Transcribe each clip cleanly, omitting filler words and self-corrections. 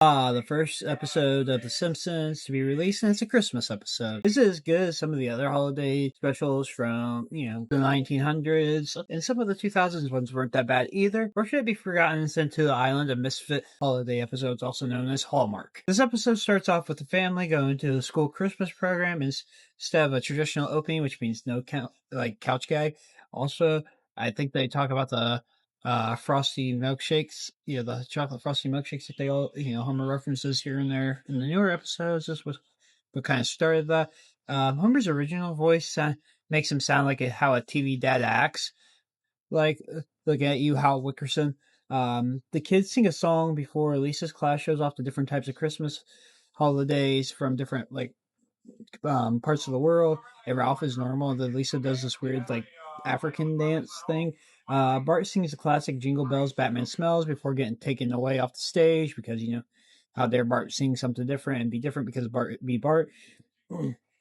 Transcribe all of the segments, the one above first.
The first episode of The Simpsons to be released, and it's a Christmas episode. This is as good as some of the other holiday specials from, the 1900s, and some of the 2000s ones weren't that bad either, or should be forgotten and sent to the island of misfit holiday episodes, also known as Hallmark. This episode starts off with the family going to the school Christmas program instead of a traditional opening, which means no couch gag. Also, I think they talk about the frosty milkshakes, the chocolate frosty milkshakes that they all, Homer references here and there in the newer episodes. This was what kind of started that. Homer's original voice makes him sound like how a TV dad acts. Like, look at you, Hal Wickerson. The kids sing a song before Lisa's class shows off the different types of Christmas holidays from different, parts of the world. And Ralph is normal. And then Lisa does this weird, African dance thing. Bart sings the classic Jingle Bells, Batman Smells before getting taken away off the stage because, how dare Bart sing something different and be different because Bart be Bart.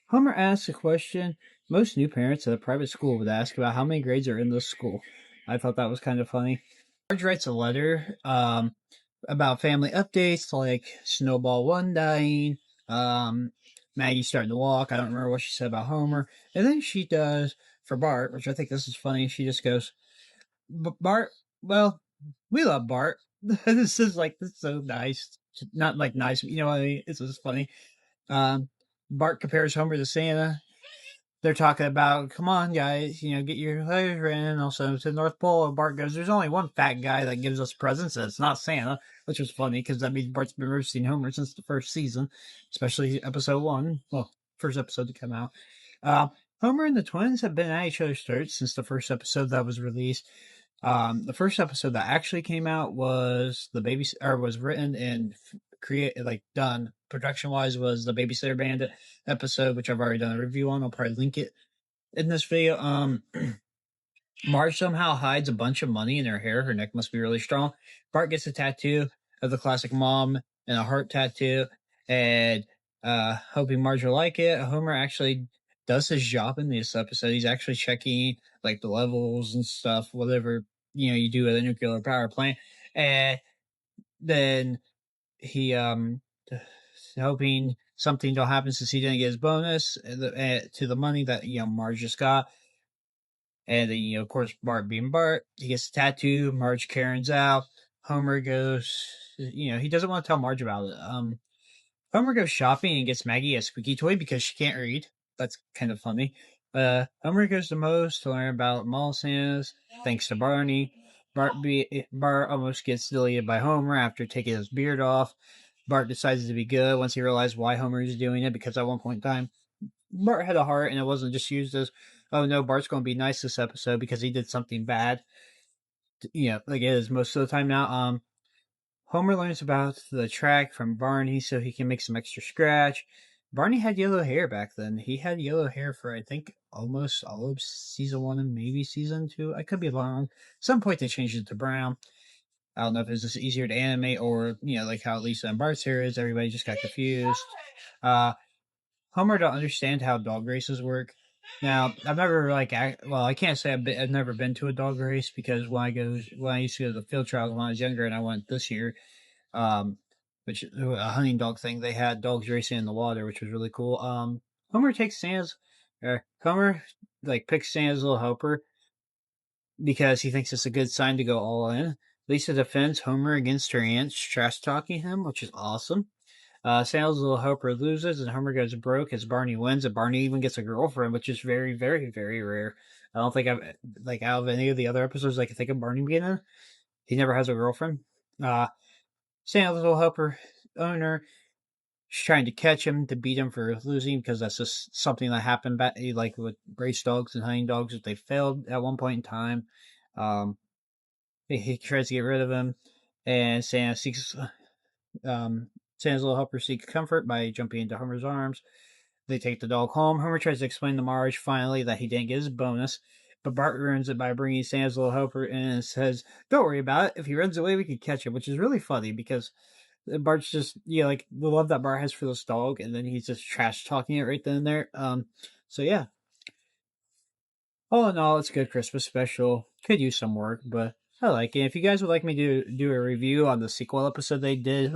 Homer asks a question most new parents at a private school would ask about how many grades are in this school. I thought that was kind of funny. Marge writes a letter about family updates like Snowball 1 dying, Maggie starting to walk. I don't remember what she said about Homer. And then she does for Bart, which I think this is funny. She just goes, Bart, well, we love Bart. This is so nice. Not like nice, but you know what I mean? It's just funny. Bart compares Homer to Santa. They're talking about, come on, guys, get your letters written. Also to the North Pole. And Bart goes, there's only one fat guy that gives us presents, and it's not Santa, which was funny because that means Bart's been roasting Homer since the first season, especially episode 1. Well, first episode to come out. Homer and the twins have been at each other's throats since the first episode that was released. The first episode that actually came out was was written and done production wise was the Babysitter Bandit episode, which I've already done a review on. I'll probably link it in this video. Marge somehow hides a bunch of money in her hair. Her neck must be really strong. Bart gets a tattoo of the classic mom and a heart tattoo, and hoping Marge will like it. Homer actually does his job in this episode. He's actually checking the levels and stuff, whatever you do at a nuclear power plant, and then he hoping something don't happen since he didn't get his bonus to the money that Marge just got. And then, of course, Bart being Bart, he gets a tattoo. Marge Karen's out. Homer goes, he doesn't want to tell Marge about it. Homer goes shopping and gets Maggie a squeaky toy because she can't read. That's kind of funny. Homer goes to Moe's to learn about mall Santas, thanks to Barney. Bart almost gets deleted by Homer after taking his beard off. Bart decides to be good once he realized why Homer is doing it, because at one point in time, Bart had a heart and it wasn't just used as, oh no, Bart's going to be nice this episode because he did something bad. Like it is most of the time now. Homer learns about the track from Barney so he can make some extra scratch. Barney had yellow hair back then. He had yellow hair for, I think, almost all of season 1 and maybe season 2. I could be wrong. At some point they changed it to brown. I don't know if it's just easier to animate or, like how Lisa and Bart's hair is. Everybody just got confused. Homer don't understand how dog races work. Now, I've never, I can't say I've never been to a dog race because when I used to go to the field trials when I was younger and I went this year, which a hunting dog thing, they had dogs racing in the water, which was really cool. Homer picks Santa's little helper because he thinks it's a good sign to go all in. Lisa defends Homer against her aunt, trash talking him, which is awesome. Santa's little helper loses, and Homer goes broke as Barney wins, and Barney even gets a girlfriend, which is very, very, very rare. I don't think I've, out of any of the other episodes I can think of Barney being in, he never has a girlfriend. Santa's little helper owner is trying to catch him to beat him for losing because that's just something that happened back, with race dogs and hunting dogs, if they failed at one point in time. He tries to get rid of him, and Santa's little helper seeks comfort by jumping into Homer's arms. They take the dog home. Homer tries to explain to Marge finally that he didn't get his bonus, but Bart ruins it by bringing Santa's little helper in and says, "Don't worry about it. If he runs away, we can catch him," which is really funny because Bart's just, the love that Bart has for this dog, and then he's just trash talking it right then and there. So yeah. All in all, it's a good Christmas special. Could use some work, but I like it. If you guys would like me to do a review on the sequel episode they did,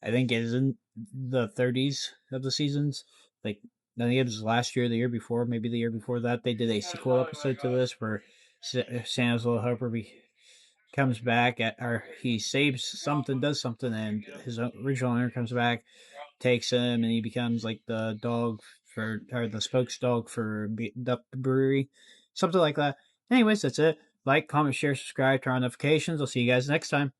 I think it is in the 30s of the seasons. Like, I think it was last year, the year before, maybe the year before that. They did a sequel episode to this where Santa's Little Helper comes back or he saves something, does something, and his original owner comes back, takes him, and he becomes like the dog or the spokes dog for the brewery, something like that. Anyways, that's it. Like, comment, share, subscribe, turn on notifications. I'll see you guys next time.